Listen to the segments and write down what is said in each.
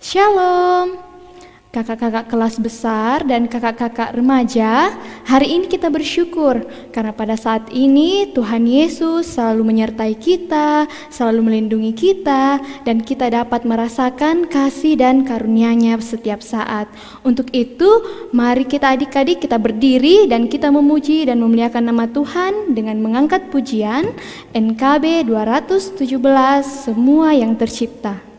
Shalom, kakak-kakak kelas besar dan kakak-kakak remaja. Hari ini kita bersyukur karena pada saat ini Tuhan Yesus selalu menyertai kita, selalu melindungi kita, dan kita dapat merasakan kasih dan karunia-Nya setiap saat. Untuk itu, mari kita adik-adik kita berdiri dan kita memuji dan memuliakan nama Tuhan dengan mengangkat pujian NKB 217, Semua yang Tercipta.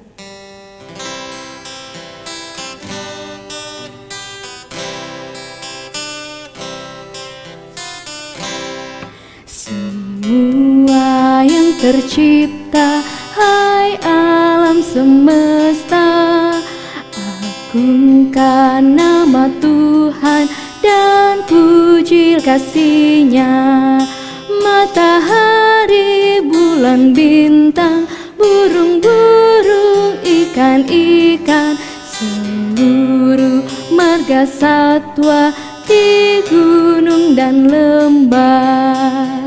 Semua yang tercipta, hai alam semesta, agungkan nama Tuhan dan puji kasih-Nya. Matahari, bulan, bintang, burung-burung, ikan-ikan, seluruh marga satwa di gunung dan lembah.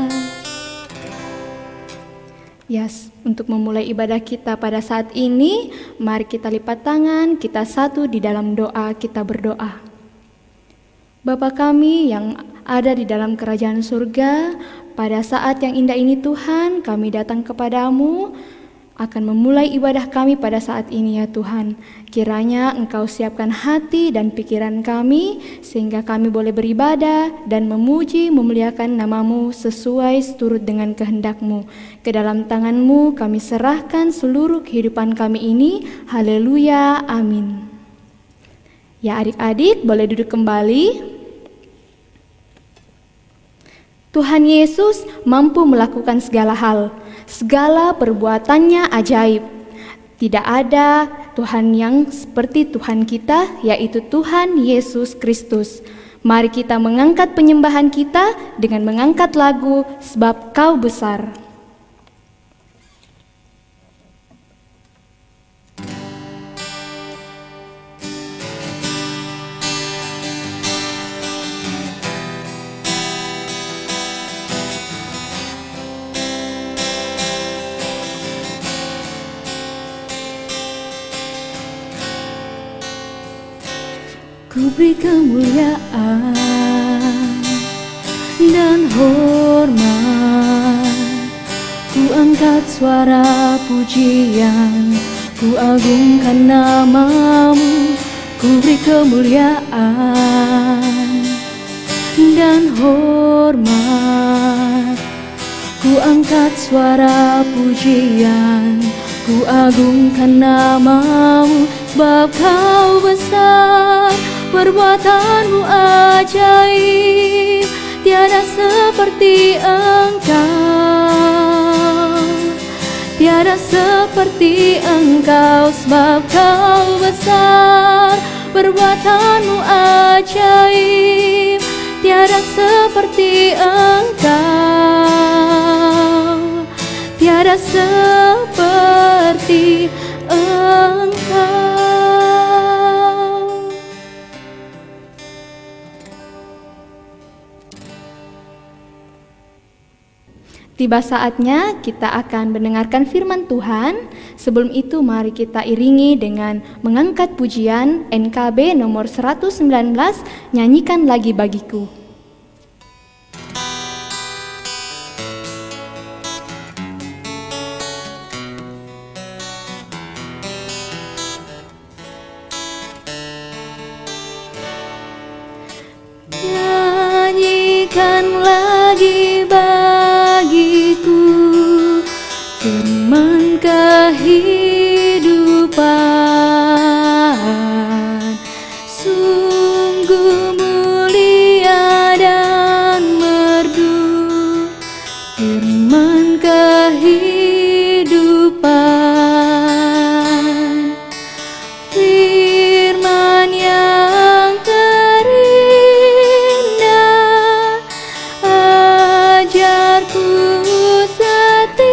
Yes, untuk memulai ibadah kita pada saat ini, mari kita lipat tangan, kita satu di dalam doa, kita berdoa. Bapa kami yang ada di dalam kerajaan surga, pada saat yang indah ini Tuhan, kami datang kepadamu, akan memulai ibadah kami pada saat ini ya Tuhan. Kiranya Engkau siapkan hati dan pikiran kami, sehingga kami boleh beribadah dan memuji, memuliakan nama-Mu sesuai seturut dengan kehendak-Mu. Ke dalam tangan-Mu kami serahkan seluruh kehidupan kami ini. Haleluya, amin. Ya adik-adik boleh duduk kembali. Tuhan Yesus mampu melakukan segala hal. Segala perbuatannya ajaib. Tidak ada Tuhan yang seperti Tuhan kita, yaitu Tuhan Yesus Kristus. Mari kita mengangkat penyembahan kita dengan mengangkat lagu Sebab Kau Besar. Ku beri kemuliaan dan hormat, ku angkat suara pujian, ku agungkan nama-Mu. Ku beri kemuliaan dan hormat, ku angkat suara pujian, ku agungkan nama-Mu. Sebab Kau besar, perbuatan-Mu ajaib, tiada seperti Engkau, tiada seperti Engkau. Sebab Kau besar, perbuatan-Mu ajaib, tiada seperti Engkau, tiada seperti Engkau. Tiba saatnya kita akan mendengarkan firman Tuhan. Sebelum itu mari kita iringi dengan mengangkat pujian NKB nomor 119, Nyanyikan Lagi Bagiku. Nyanyikan lagi bagiku firman kehidupan, sungguh mulia dan merdu firman kehidupan, firman yang terindah, ajarku setia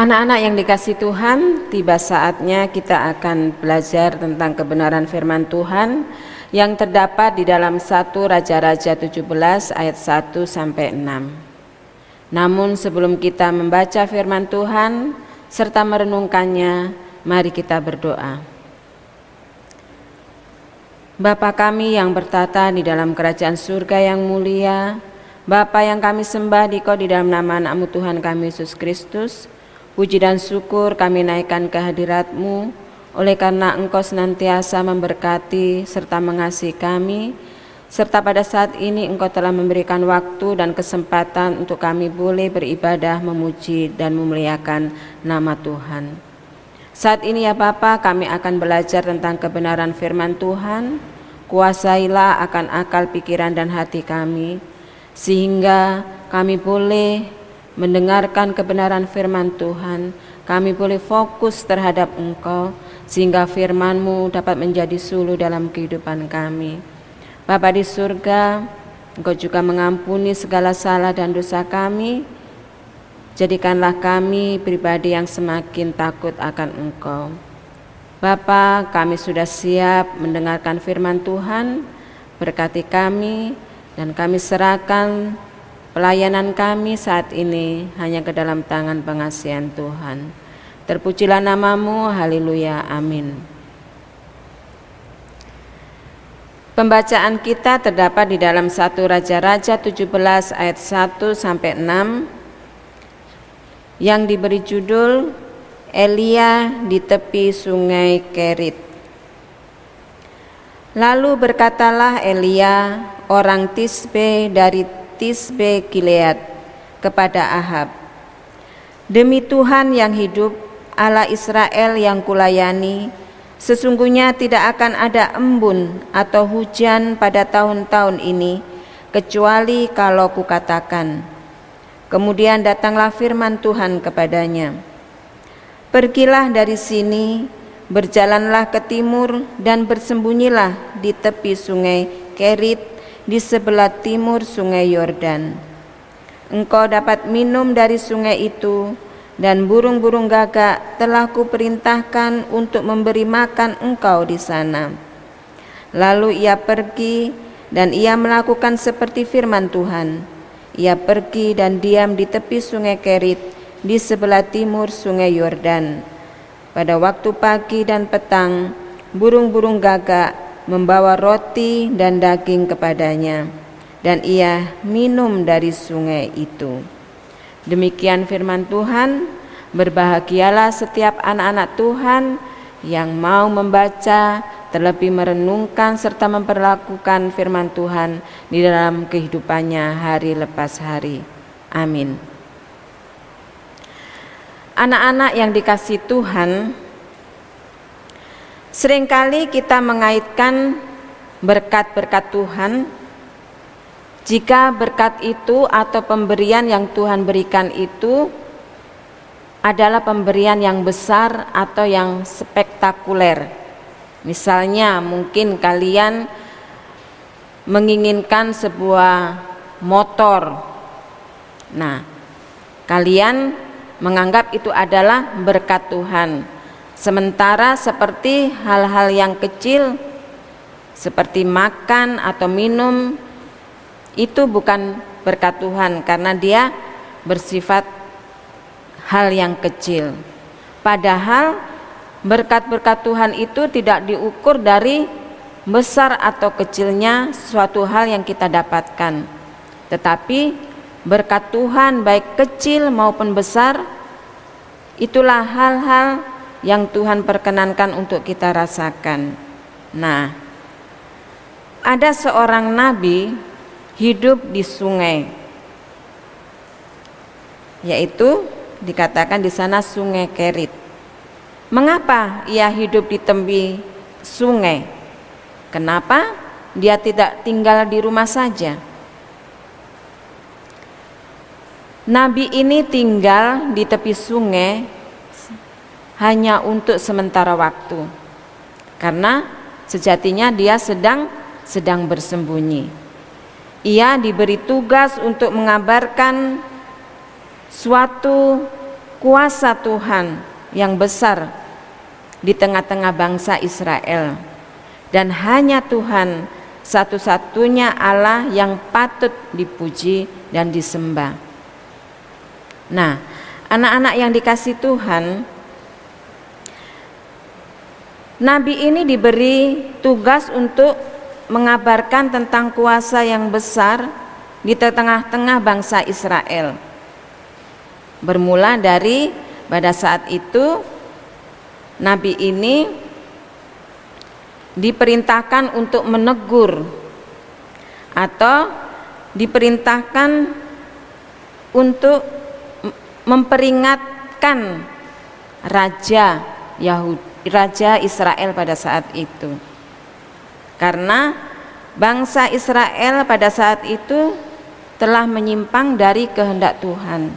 Anak-anak yang dikasihi Tuhan, tiba saatnya kita akan belajar tentang kebenaran firman Tuhan yang terdapat di dalam 1 Raja-Raja 17 ayat 1 sampai 6. Namun sebelum kita membaca firman Tuhan serta merenungkannya, mari kita berdoa. Bapa kami yang bertata di dalam kerajaan surga yang mulia, Bapa yang kami sembah di dalam nama Anak-Mu Tuhan kami Yesus Kristus, puji dan syukur kami naikkan ke hadirat-Mu, oleh karena Engkau senantiasa memberkati serta mengasihi kami, serta pada saat ini Engkau telah memberikan waktu dan kesempatan untuk kami boleh beribadah, memuji dan memuliakan nama Tuhan. Saat ini ya Bapa, kami akan belajar tentang kebenaran firman Tuhan. Kuasailah akan akal, pikiran dan hati kami, sehingga kami boleh mendengarkan kebenaran firman Tuhan, kami boleh fokus terhadap Engkau, sehingga firman-Mu dapat menjadi suluh dalam kehidupan kami. Bapa di surga, Engkau juga mengampuni segala salah dan dosa kami. Jadikanlah kami pribadi yang semakin takut akan Engkau. Bapa, kami sudah siap mendengarkan firman Tuhan. Berkati kami dan kami serahkan pelayanan kami saat ini hanya ke dalam tangan pengasihan Tuhan. Terpujilah nama-Mu, haleluya, amin. Pembacaan kita terdapat di dalam 1 Raja-Raja 17 ayat 1 sampai 6 yang diberi judul Elia di tepi sungai Kerit. Lalu berkatalah Elia, orang Tisbe dari Tisbe Gilead, kepada Ahab, demi Tuhan yang hidup, Allah Israel yang kulayani, sesungguhnya tidak akan ada embun atau hujan pada tahun-tahun ini, kecuali kalau kukatakan. Kemudian datanglah firman Tuhan kepadanya, pergilah dari sini, berjalanlah ke timur dan bersembunyilah di tepi sungai Kerit, di sebelah timur sungai Yordan. Engkau dapat minum dari sungai itu, dan burung-burung gagak telah kuperintahkan untuk memberi makan engkau di sana. Lalu ia pergi dan ia melakukan seperti firman Tuhan. Ia pergi dan diam di tepi sungai Kerit di sebelah timur sungai Yordan. Pada waktu pagi dan petang, burung-burung gagak membawa roti dan daging kepadanya, dan ia minum dari sungai itu. Demikian firman Tuhan. Berbahagialah setiap anak-anak Tuhan yang mau membaca, terlebih merenungkan serta memperlakukan firman Tuhan di dalam kehidupannya hari lepas hari. Amin. Anak-anak yang dikasihi Tuhan, seringkali kita mengaitkan berkat-berkat Tuhan. Jika berkat itu atau pemberian yang Tuhan berikan itu adalah pemberian yang besar atau yang spektakuler. Misalnya mungkin kalian menginginkan sebuah motor. Nah, kalian menganggap itu adalah berkat Tuhan. Sementara seperti hal-hal yang kecil seperti makan atau minum itu bukan berkat Tuhan karena dia bersifat hal yang kecil. Padahal berkat-berkat Tuhan itu tidak diukur dari besar atau kecilnya suatu hal yang kita dapatkan. Tetapi berkat Tuhan baik kecil maupun besar, itulah hal-hal yang Tuhan perkenankan untuk kita rasakan. Nah, ada seorang nabi hidup di sungai, yaitu dikatakan di sana sungai Kerit. Mengapa ia hidup di tepi sungai? Kenapa dia tidak tinggal di rumah saja? Nabi ini tinggal di tepi sungai hanya untuk sementara waktu, karena sejatinya dia sedang bersembunyi. Ia diberi tugas untuk mengabarkan suatu kuasa Tuhan yang besar di tengah-tengah bangsa Israel, dan hanya Tuhan satu-satunya Allah yang patut dipuji dan disembah. Nah, anak-anak yang dikasihi Tuhan, Nabi ini diberi tugas untuk mengabarkan tentang kuasa yang besar di tengah-tengah bangsa Israel. Bermula dari pada saat itu Nabi ini diperintahkan untuk menegur atau diperintahkan untuk memperingatkan raja Israel pada saat itu. Karena bangsa Israel pada saat itu telah menyimpang dari kehendak Tuhan.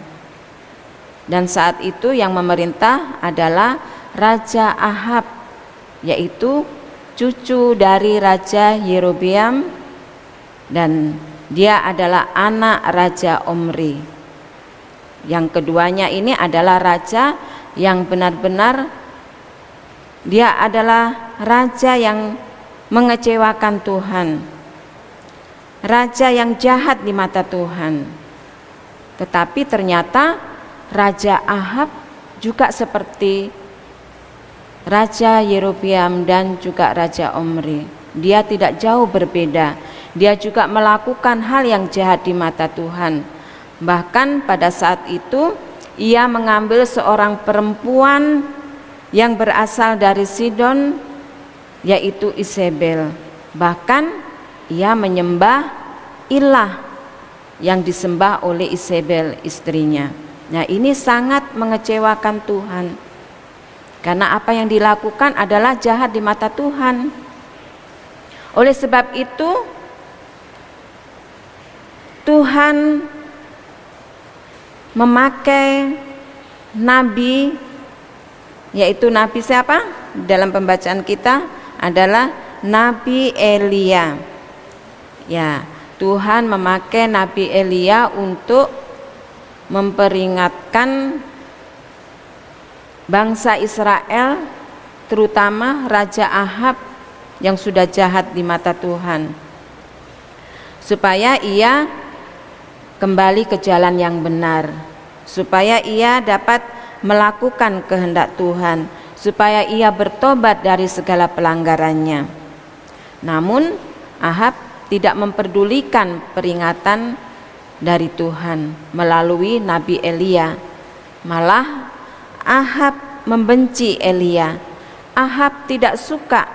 Dan saat itu yang memerintah adalah Raja Ahab, yaitu cucu dari Raja Yerobeam, dan dia adalah anak Raja Omri. Yang keduanya ini adalah raja yang benar-benar dia adalah raja yang mengecewakan Tuhan, raja yang jahat di mata Tuhan. Tetapi ternyata Raja Ahab juga seperti Raja Yerobeam dan juga Raja Omri. Dia tidak jauh berbeda. Dia juga melakukan hal yang jahat di mata Tuhan. Bahkan pada saat itu ia mengambil seorang perempuan yang berasal dari Sidon, yaitu Isabel. Bahkan ia menyembah ilah yang disembah oleh Isabel, istrinya. Nah, ini sangat mengecewakan Tuhan, karena apa yang dilakukan adalah jahat di mata Tuhan. Oleh sebab itu Tuhan memakai nabi, yaitu nabi siapa? Dalam pembacaan kita adalah Nabi Elia. Ya, Tuhan memakai Nabi Elia untuk memperingatkan bangsa Israel, terutama Raja Ahab yang sudah jahat di mata Tuhan, supaya ia kembali ke jalan yang benar, supaya ia dapat melakukan kehendak Tuhan, supaya ia bertobat dari segala pelanggarannya. Namun Ahab tidak memperdulikan peringatan dari Tuhan melalui Nabi Elia. Malah Ahab membenci Elia. Ahab tidak suka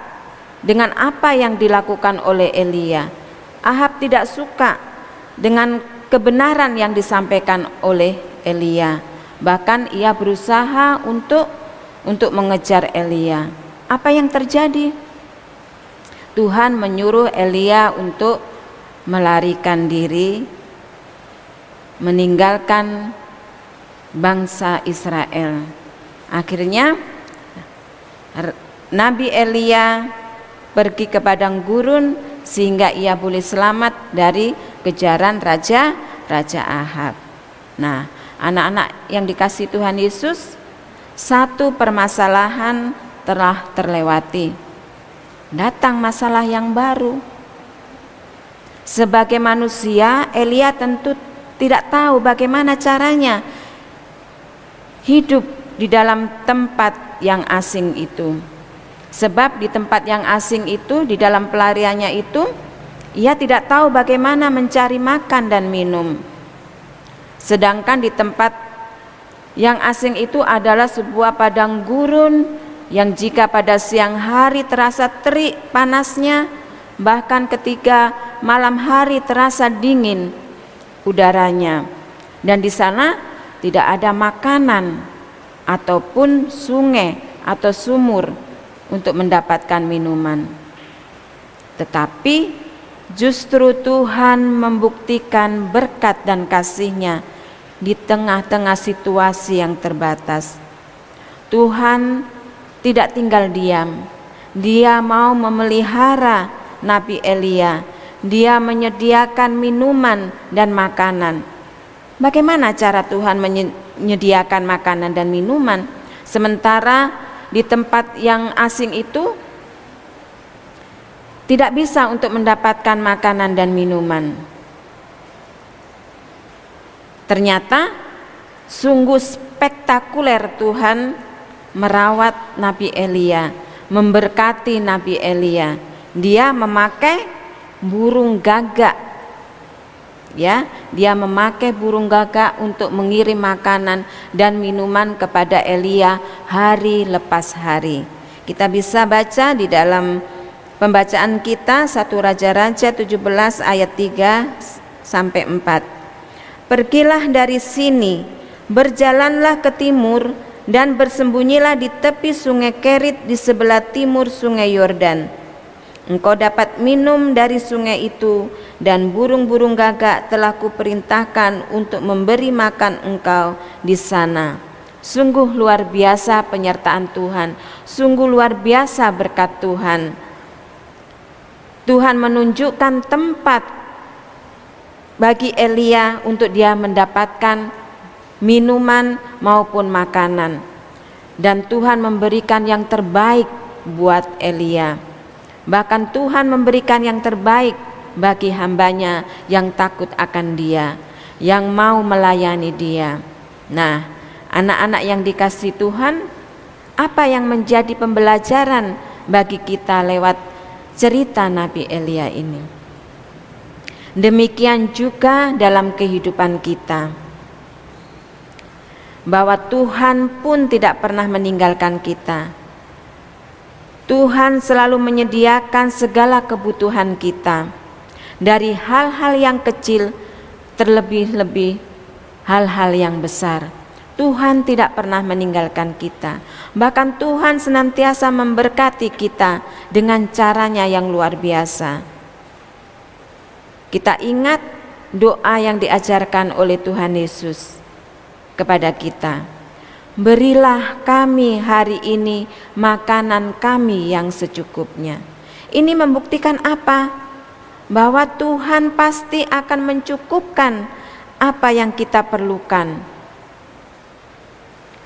dengan apa yang dilakukan oleh Elia. Ahab tidak suka dengan kebenaran yang disampaikan oleh Elia. Bahkan ia berusaha untuk mengejar Elia. Apa yang terjadi? Tuhan menyuruh Elia untuk melarikan diri, meninggalkan bangsa Israel. Akhirnya Nabi Elia pergi ke padang gurun sehingga ia boleh selamat dari kejaran Raja Ahab. Nah, anak-anak yang dikasihi Tuhan Yesus, satu permasalahan telah terlewati. Datang masalah yang baru. Sebagai manusia, Elia tentu tidak tahu bagaimana caranya hidup di dalam tempat yang asing itu. Sebab di tempat yang asing itu, di dalam pelariannya itu, ia tidak tahu bagaimana mencari makan dan minum. Sedangkan di tempat yang asing itu adalah sebuah padang gurun yang jika pada siang hari terasa terik panasnya, bahkan ketika malam hari terasa dingin udaranya. Dan di sana tidak ada makanan ataupun sungai atau sumur untuk mendapatkan minuman. Tetapi justru Tuhan membuktikan berkat dan kasih-Nya di tengah-tengah situasi yang terbatas. Tuhan tidak tinggal diam. Dia mau memelihara Nabi Elia. Dia menyediakan minuman dan makanan. Bagaimana cara Tuhan menyediakan makanan dan minuman, sementara di tempat yang asing itu tidak bisa untuk mendapatkan makanan dan minuman? Ternyata sungguh spektakuler Tuhan merawat Nabi Elia, memberkati Nabi Elia. Dia memakai burung gagak, ya, dia memakai burung gagak untuk mengirim makanan dan minuman kepada Elia hari lepas hari. Kita bisa baca di dalam pembacaan kita 1 Raja-Raja 17 ayat 3 sampai 4. Pergilah dari sini, berjalanlah ke timur dan bersembunyilah di tepi sungai Kerit di sebelah timur sungai Yordan. Engkau dapat minum dari sungai itu, dan burung-burung gagak telah kuperintahkan untuk memberi makan engkau di sana. Sungguh luar biasa penyertaan Tuhan, sungguh luar biasa berkat Tuhan. Tuhan menunjukkan tempat bagi Elia untuk dia mendapatkan minuman maupun makanan, dan Tuhan memberikan yang terbaik buat Elia. Bahkan Tuhan memberikan yang terbaik bagi hambanya yang takut akan Dia, yang mau melayani Dia. Nah, anak-anak yang dikasihi Tuhan, apa yang menjadi pembelajaran bagi kita lewat cerita Nabi Elia ini? Demikian juga dalam kehidupan kita, bahwa Tuhan pun tidak pernah meninggalkan kita. Tuhan selalu menyediakan segala kebutuhan kita, dari hal-hal yang kecil terlebih-lebih hal-hal yang besar. Tuhan tidak pernah meninggalkan kita. Bahkan Tuhan senantiasa memberkati kita dengan caranya yang luar biasa. Kita ingat doa yang diajarkan oleh Tuhan Yesus kepada kita. Berilah kami hari ini makanan kami yang secukupnya. Ini membuktikan apa? Bahwa Tuhan pasti akan mencukupkan apa yang kita perlukan.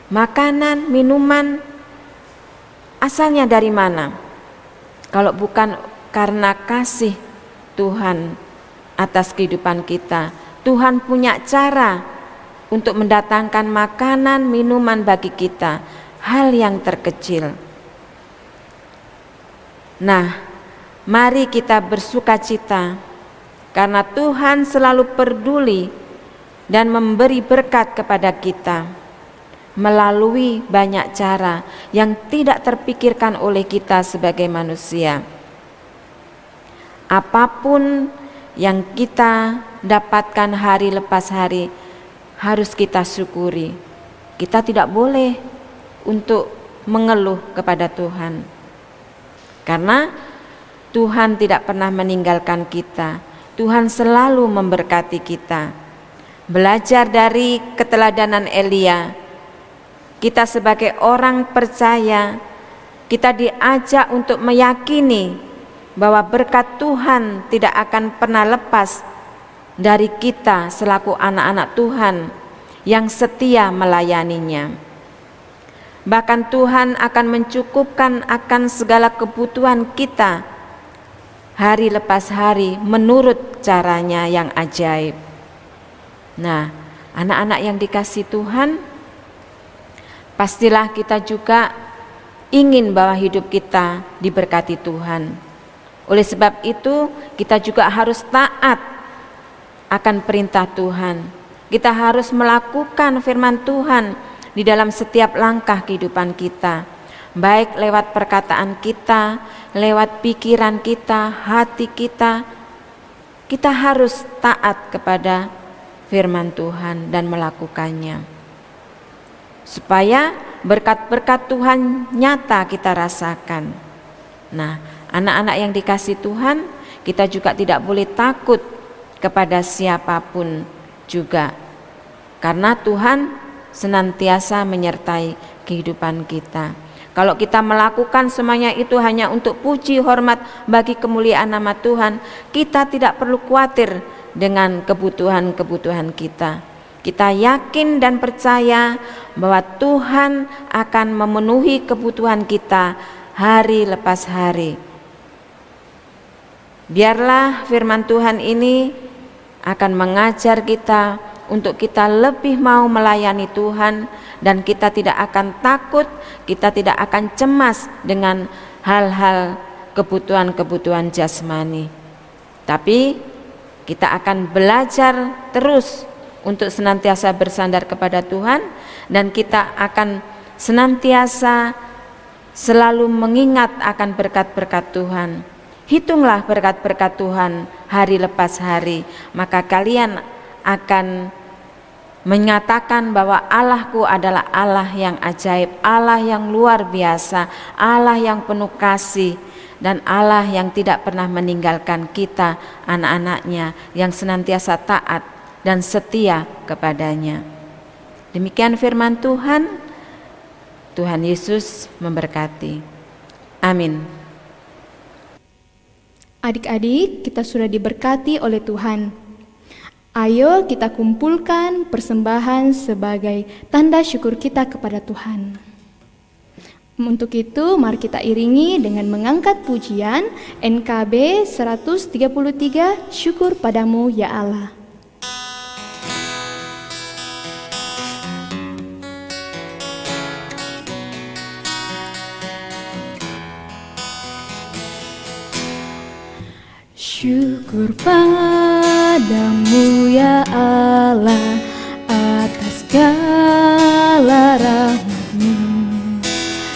Makanan, minuman, asalnya dari mana? Kalau bukan karena kasih Tuhan atas kehidupan kita. Tuhan punya cara untuk mendatangkan makanan, minuman bagi kita, hal yang terkecil. Nah, mari kita bersukacita karena Tuhan selalu peduli dan memberi berkat kepada kita melalui banyak cara yang tidak terpikirkan oleh kita sebagai manusia. Apapun yang kita dapatkan hari lepas hari, harus kita syukuri. Kita tidak boleh untuk mengeluh kepada Tuhan, karena Tuhan tidak pernah meninggalkan kita. Tuhan selalu memberkati kita. Belajar dari keteladanan Elia, kita sebagai orang percaya, kita diajak untuk meyakini bahwa berkat Tuhan tidak akan pernah lepas dari kita selaku anak-anak Tuhan yang setia melayaninya. Bahkan Tuhan akan mencukupkan akan segala kebutuhan kita hari lepas hari menurut caranya yang ajaib. Nah, anak-anak yang dikasihi Tuhan, pastilah kita juga ingin bahwa hidup kita diberkati Tuhan. Oleh sebab itu, kita juga harus taat akan perintah Tuhan. Kita harus melakukan firman Tuhan di dalam setiap langkah kehidupan kita, baik lewat perkataan kita, lewat pikiran kita, hati kita. Kita harus taat kepada firman Tuhan dan melakukannya, supaya berkat-berkat Tuhan nyata kita rasakan. Nah, anak-anak yang dikasihi Tuhan, kita juga tidak boleh takut kepada siapapun juga, karena Tuhan senantiasa menyertai kehidupan kita. Kalau kita melakukan semuanya itu hanya untuk puji hormat bagi kemuliaan nama Tuhan, kita tidak perlu khawatir dengan kebutuhan-kebutuhan kita, Kita yakin dan percaya bahwa Tuhan akan memenuhi kebutuhan kita hari lepas hari. Biarlah firman Tuhan ini akan mengajar kita untuk kita lebih mau melayani Tuhan, dan kita tidak akan takut, kita tidak akan cemas dengan hal-hal kebutuhan-kebutuhan jasmani. Tapi kita akan belajar terus untuk senantiasa bersandar kepada Tuhan, dan kita akan senantiasa selalu mengingat akan berkat-berkat Tuhan. Hitunglah berkat-berkat Tuhan hari lepas hari, maka kalian akan menyatakan bahwa Allahku adalah Allah yang ajaib, Allah yang luar biasa, Allah yang penuh kasih, dan Allah yang tidak pernah meninggalkan kita, anak-anaknya, yang senantiasa taat dan setia kepadanya. Demikian firman Tuhan. Tuhan Yesus memberkati. Amin. Adik-adik, kita sudah diberkati oleh Tuhan. Ayo kita kumpulkan persembahan sebagai tanda syukur kita kepada Tuhan. Untuk itu, mari kita iringi dengan mengangkat pujian NKB 133, Syukur Padamu ya Allah. Syukur padamu ya Allah atas segala rahmat-Mu.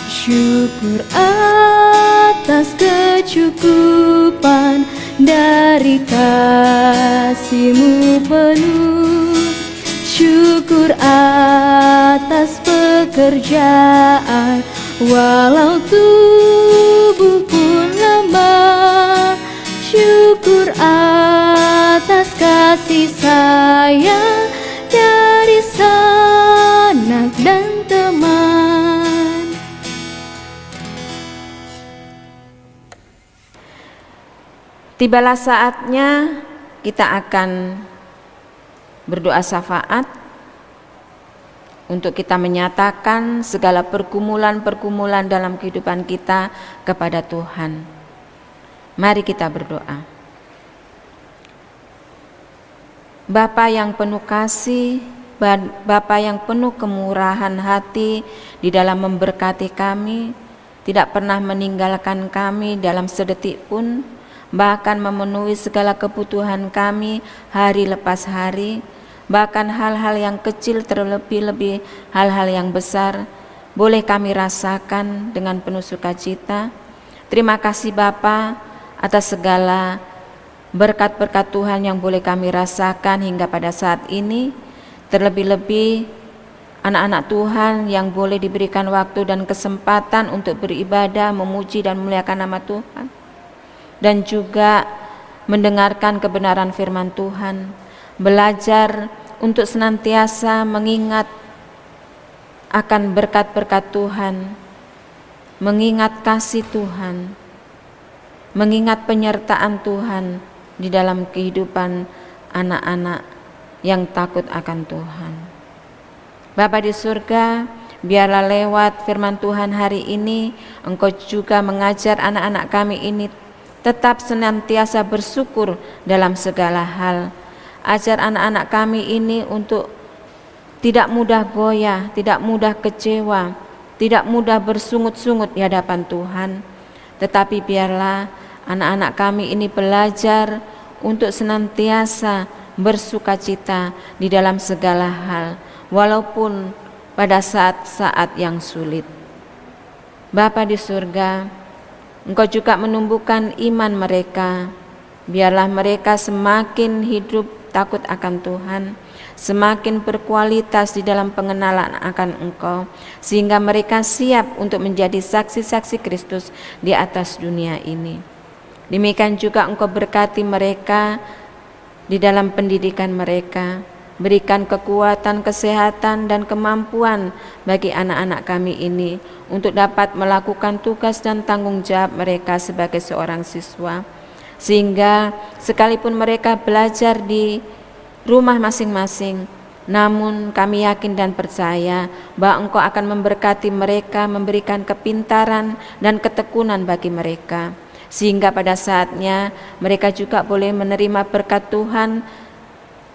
Syukur atas kecukupan dari kasih-Mu penuh. Syukur atas pekerjaan walau tubuh pun lemah. Syukur atas kasih sayang dari sanak dan teman. Tibalah saatnya kita akan berdoa syafaat untuk kita menyatakan segala pergumulan-pergumulan dalam kehidupan kita kepada Tuhan. Mari kita berdoa. Bapa yang penuh kasih, Bapa yang penuh kemurahan hati di dalam memberkati kami, tidak pernah meninggalkan kami dalam sedetik pun, bahkan memenuhi segala kebutuhan kami hari lepas hari, bahkan hal-hal yang kecil terlebih-lebih hal-hal yang besar boleh kami rasakan dengan penuh sukacita. Terima kasih Bapa atas segala berkat-berkat Tuhan yang boleh kami rasakan hingga pada saat ini. Terlebih-lebih anak-anak Tuhan yang boleh diberikan waktu dan kesempatan untuk beribadah, memuji dan memuliakan nama Tuhan, dan juga mendengarkan kebenaran firman Tuhan, belajar untuk senantiasa mengingat akan berkat-berkat Tuhan, mengingat kasih Tuhan, mengingat penyertaan Tuhan di dalam kehidupan anak-anak yang takut akan Tuhan. Bapa di surga, biarlah lewat firman Tuhan hari ini, Engkau juga mengajar anak-anak kami ini tetap senantiasa bersyukur dalam segala hal. Ajar anak-anak kami ini untuk tidak mudah goyah, tidak mudah kecewa, tidak mudah bersungut-sungut di hadapan Tuhan. Tetapi biarlah anak-anak kami ini belajar untuk senantiasa bersukacita di dalam segala hal, walaupun pada saat-saat yang sulit. Bapa di surga, Engkau juga menumbuhkan iman mereka. Biarlah mereka semakin hidup takut akan Tuhan, semakin berkualitas di dalam pengenalan akan Engkau, sehingga mereka siap untuk menjadi saksi-saksi Kristus di atas dunia ini. Demikian juga Engkau berkati mereka di dalam pendidikan mereka, berikan kekuatan, kesehatan, dan kemampuan bagi anak-anak kami ini untuk dapat melakukan tugas dan tanggung jawab mereka sebagai seorang siswa, sehingga sekalipun mereka belajar di rumah masing-masing, Namun kami yakin dan percaya bahwa Engkau akan memberkati mereka, memberikan kepintaran dan ketekunan bagi mereka, sehingga pada saatnya mereka juga boleh menerima berkat Tuhan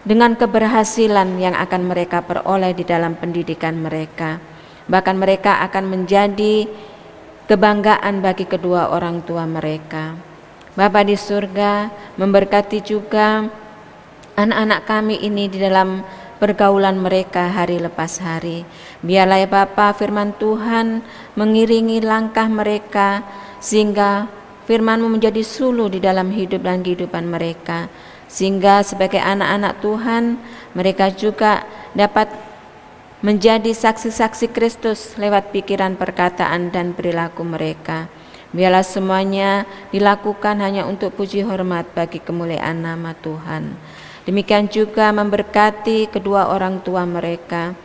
dengan keberhasilan yang akan mereka peroleh di dalam pendidikan mereka. Bahkan mereka akan menjadi kebanggaan bagi kedua orang tua mereka. Bapa di surga, memberkati juga anak-anak kami ini di dalam pergaulan mereka hari lepas hari. Biarlah ya Bapa, firman Tuhan mengiringi langkah mereka, sehingga firman-Mu menjadi suluh di dalam hidup dan kehidupan mereka, sehingga sebagai anak-anak Tuhan mereka juga dapat menjadi saksi-saksi Kristus lewat pikiran, perkataan, dan perilaku mereka. Biarlah semuanya dilakukan hanya untuk puji hormat bagi kemuliaan nama Tuhan. Demikian juga memberkati kedua orang tua mereka,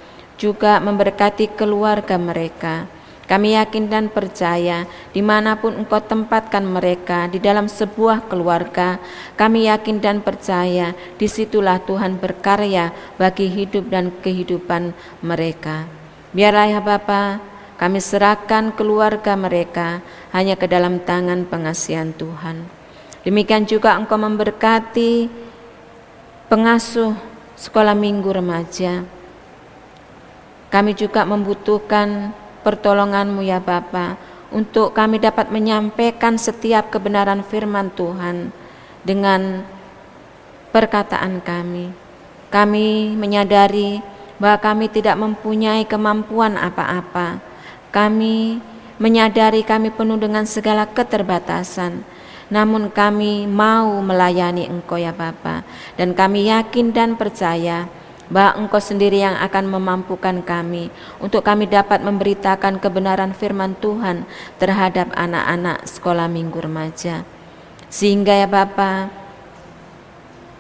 juga memberkati keluarga mereka. Kami yakin dan percaya dimanapun Engkau tempatkan mereka di dalam sebuah keluarga, kami yakin dan percaya disitulah Tuhan berkarya bagi hidup dan kehidupan mereka. Biarlah ya Bapa, kami serahkan keluarga mereka hanya ke dalam tangan pengasihan Tuhan. Demikian juga Engkau memberkati pengasuh sekolah minggu remaja. Kami juga membutuhkan pertolongan-Mu ya Bapa, untuk kami dapat menyampaikan setiap kebenaran firman Tuhan dengan perkataan kami. Kami menyadari bahwa kami tidak mempunyai kemampuan apa-apa. Kami menyadari kami penuh dengan segala keterbatasan. Namun kami mau melayani Engkau ya Bapa, dan kami yakin dan percaya bahwa Engkau sendiri yang akan memampukan kami untuk kami dapat memberitakan kebenaran firman Tuhan terhadap anak-anak sekolah minggu remaja. Sehingga ya Bapa,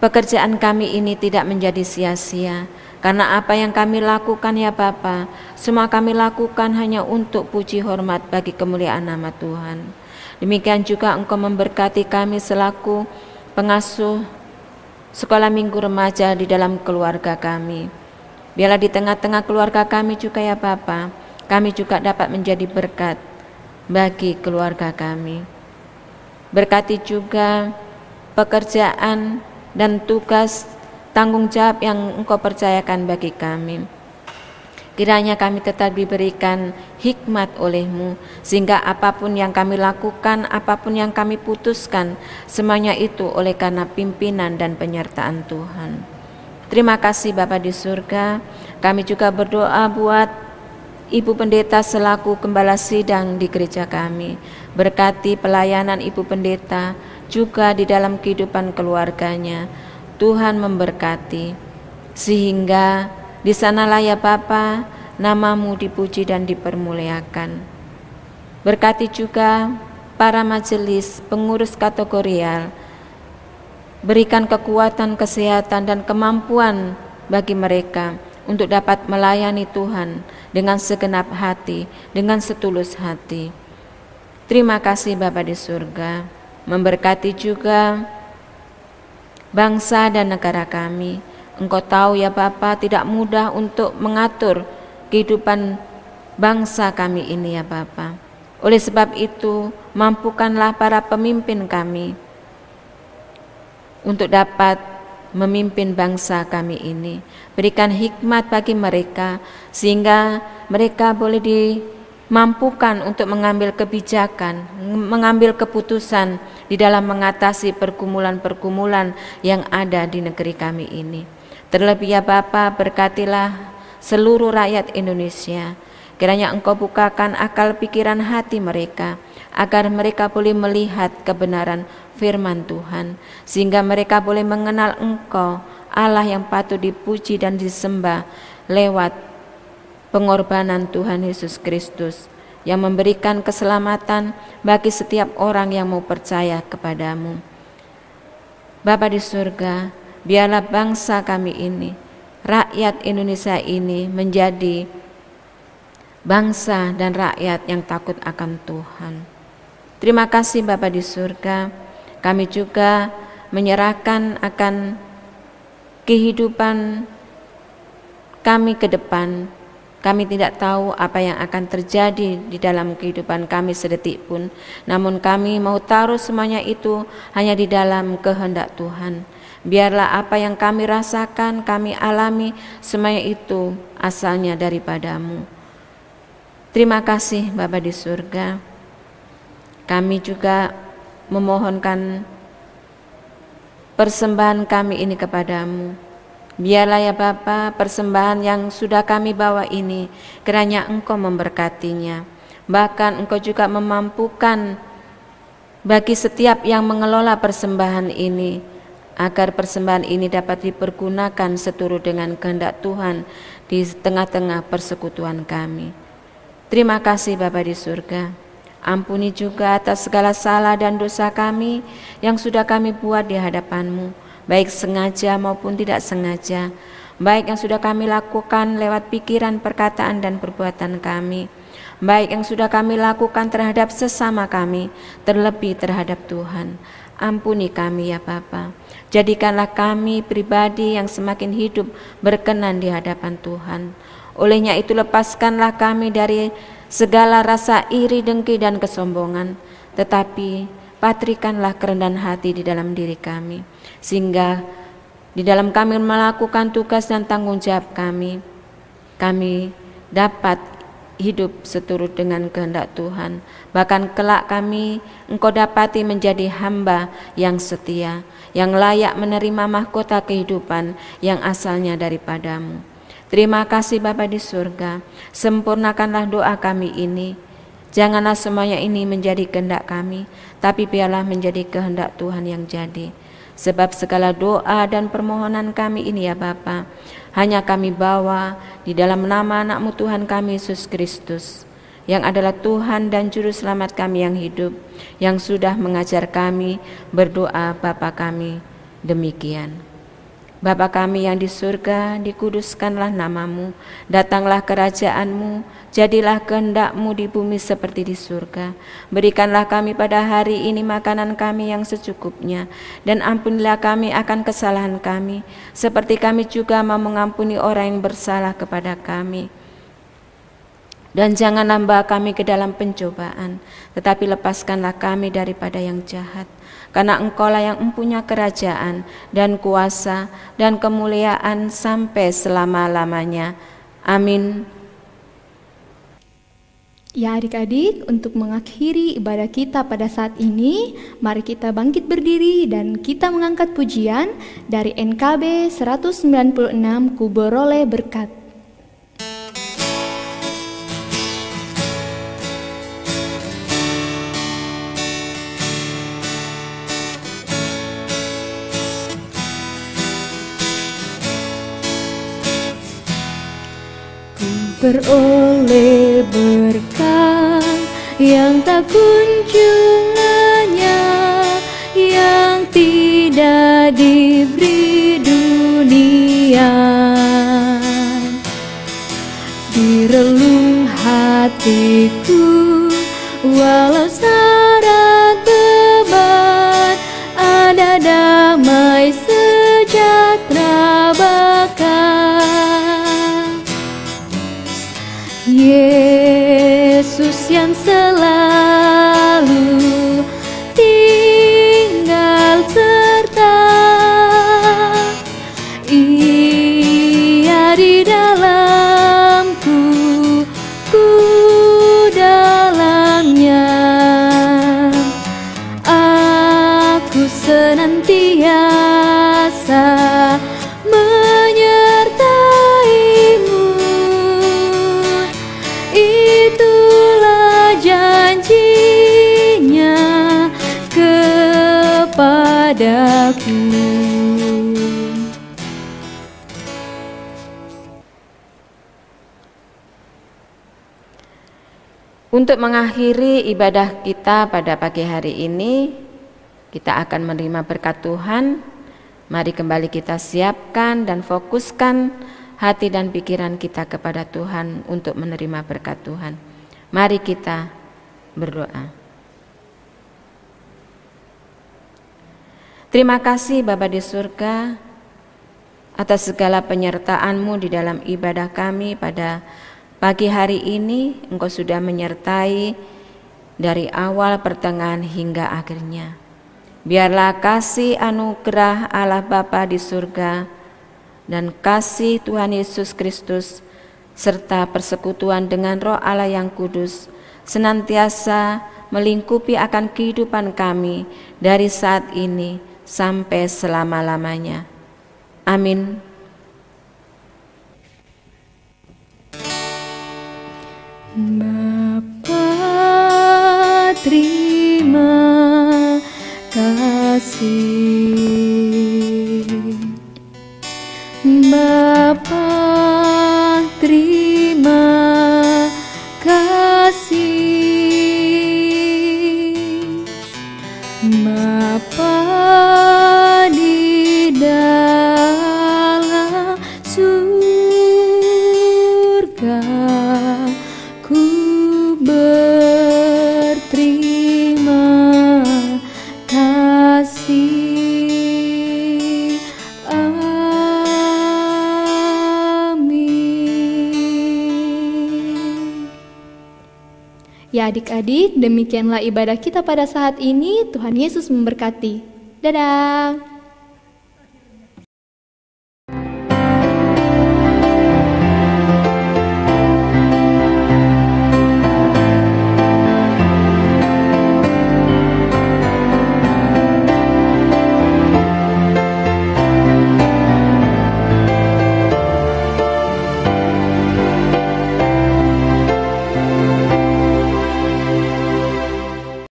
pekerjaan kami ini tidak menjadi sia-sia, karena apa yang kami lakukan ya Bapa, semua kami lakukan hanya untuk puji hormat bagi kemuliaan nama Tuhan. Demikian juga Engkau memberkati kami selaku pengasuh sekolah minggu remaja di dalam keluarga kami. Biarlah di tengah-tengah keluarga kami juga ya Bapa, kami juga dapat menjadi berkat bagi keluarga kami. Berkati juga pekerjaan dan tugas tanggung jawab yang Engkau percayakan bagi kami. Kiranya kami tetap diberikan hikmat oleh-Mu, sehingga apapun yang kami lakukan, apapun yang kami putuskan, semuanya itu oleh karena pimpinan dan penyertaan Tuhan. Terima kasih Bapa di surga. Kami juga berdoa buat Ibu Pendeta selaku gembala sidang di gereja kami. Berkati pelayanan Ibu Pendeta juga di dalam kehidupan keluarganya. Tuhan memberkati, sehingga di sanalah ya Bapa, nama-Mu dipuji dan dipermuliakan. Berkati juga para majelis pengurus kategorial, berikan kekuatan, kesehatan, dan kemampuan bagi mereka untuk dapat melayani Tuhan dengan segenap hati, dengan setulus hati. Terima kasih Bapa di surga. Memberkati juga bangsa dan negara kami. Engkau tahu ya Bapa, tidak mudah untuk mengatur kehidupan bangsa kami ini ya Bapa. Oleh sebab itu, mampukanlah para pemimpin kami untuk dapat memimpin bangsa kami ini. Berikan hikmat bagi mereka, sehingga mereka boleh dimampukan untuk mengambil kebijakan, mengambil keputusan di dalam mengatasi pergumulan-pergumulan yang ada di negeri kami ini. Terlebih ya Bapa, berkatilah seluruh rakyat Indonesia. Kiranya Engkau bukakan akal pikiran hati mereka, agar mereka boleh melihat kebenaran firman Tuhan, sehingga mereka boleh mengenal Engkau, Allah yang patut dipuji dan disembah lewat pengorbanan Tuhan Yesus Kristus, yang memberikan keselamatan bagi setiap orang yang mau percaya kepadamu. Bapa di surga, biarlah bangsa kami ini, rakyat Indonesia ini menjadi bangsa dan rakyat yang takut akan Tuhan. Terima kasih Bapa di surga. Kami juga menyerahkan akan kehidupan kami ke depan. Kami tidak tahu apa yang akan terjadi di dalam kehidupan kami sedetik pun, namun kami mau taruh semuanya itu hanya di dalam kehendak Tuhan. Biarlah apa yang kami rasakan, kami alami, semuanya itu asalnya daripadamu. Terima kasih Bapa di surga. Kami juga memohonkan persembahan kami ini kepadamu. Biarlah ya Bapa, persembahan yang sudah kami bawa ini, kiranya Engkau memberkatinya. Bahkan Engkau juga memampukan bagi setiap yang mengelola persembahan ini, agar persembahan ini dapat dipergunakan seturut dengan kehendak Tuhan di tengah-tengah persekutuan kami. Terima kasih Bapa di surga. Ampuni juga atas segala salah dan dosa kami yang sudah kami buat di hadapan-Mu, baik sengaja maupun tidak sengaja, baik yang sudah kami lakukan lewat pikiran, perkataan, dan perbuatan kami, baik yang sudah kami lakukan terhadap sesama kami, terlebih terhadap Tuhan. Ampuni kami ya Bapa. Jadikanlah kami pribadi yang semakin hidup berkenan di hadapan Tuhan. Olehnya itu lepaskanlah kami dari segala rasa iri, dengki, dan kesombongan, tetapi patrikanlah kerendahan hati di dalam diri kami, sehingga di dalam kami melakukan tugas dan tanggung jawab kami dapat hidup seturut dengan kehendak Tuhan. Bahkan kelak kami Engkau dapati menjadi hamba yang setia, yang layak menerima mahkota kehidupan yang asalnya daripadamu. Terima kasih Bapa di surga. Sempurnakanlah doa kami ini. Janganlah semuanya ini menjadi kehendak kami, tapi biarlah menjadi kehendak Tuhan yang jadi. Sebab segala doa dan permohonan kami ini ya Bapa, hanya kami bawa di dalam nama anak-Mu Tuhan kami Yesus Kristus, yang adalah Tuhan dan Juru Selamat kami yang hidup, yang sudah mengajar kami berdoa Bapa kami demikian. Bapa kami yang di surga, dikuduskanlah nama-Mu, datanglah kerajaan-Mu, jadilah kehendak-Mu di bumi seperti di surga. Berikanlah kami pada hari ini makanan kami yang secukupnya, dan ampunilah kami akan kesalahan kami, seperti kami juga mau mengampuni orang yang bersalah kepada kami. Dan janganlah membawa kami ke dalam pencobaan, tetapi lepaskanlah kami daripada yang jahat. Karena Engkaulah yang mempunyai kerajaan dan kuasa dan kemuliaan sampai selama-lamanya. Amin. Ya adik-adik, untuk mengakhiri ibadah kita pada saat ini, mari kita bangkit berdiri dan kita mengangkat pujian dari NKB 196 Ku Beroleh Berkat. Beroleh berkat yang tak kunjung lenyap, yang tidak diberi dunia. Di relung hatiku, walau syarat beban, ada damai sejahtera bakal. Yesus yang selalu tinggal serta, Ia di dalamku, ku dalamnya. Aku senantiasa menyertaimu, itulah janjinya kepadaku. Untuk mengakhiri ibadah kita pada pagi hari ini, kita akan menerima berkat Tuhan. Mari kembali kita siapkan dan fokuskan hati dan pikiran kita kepada Tuhan untuk menerima berkat Tuhan. Mari kita berdoa. Terima kasih Bapa di surga, atas segala penyertaan-Mu di dalam ibadah kami pada pagi hari ini. Engkau sudah menyertai dari awal, pertengahan hingga akhirnya. Biarlah kasih anugerah Allah Bapa di surga dan kasih Tuhan Yesus Kristus serta persekutuan dengan Roh Allah yang kudus senantiasa melingkupi akan kehidupan kami dari saat ini sampai selama-lamanya. Amin. Bapa, terima kasih. Bapa, terima kasih. Bapa di dalam surga, ku berterima kasih. Amin. Ya adik-adik, demikianlah ibadah kita pada saat ini. Tuhan Yesus memberkati. Dadah.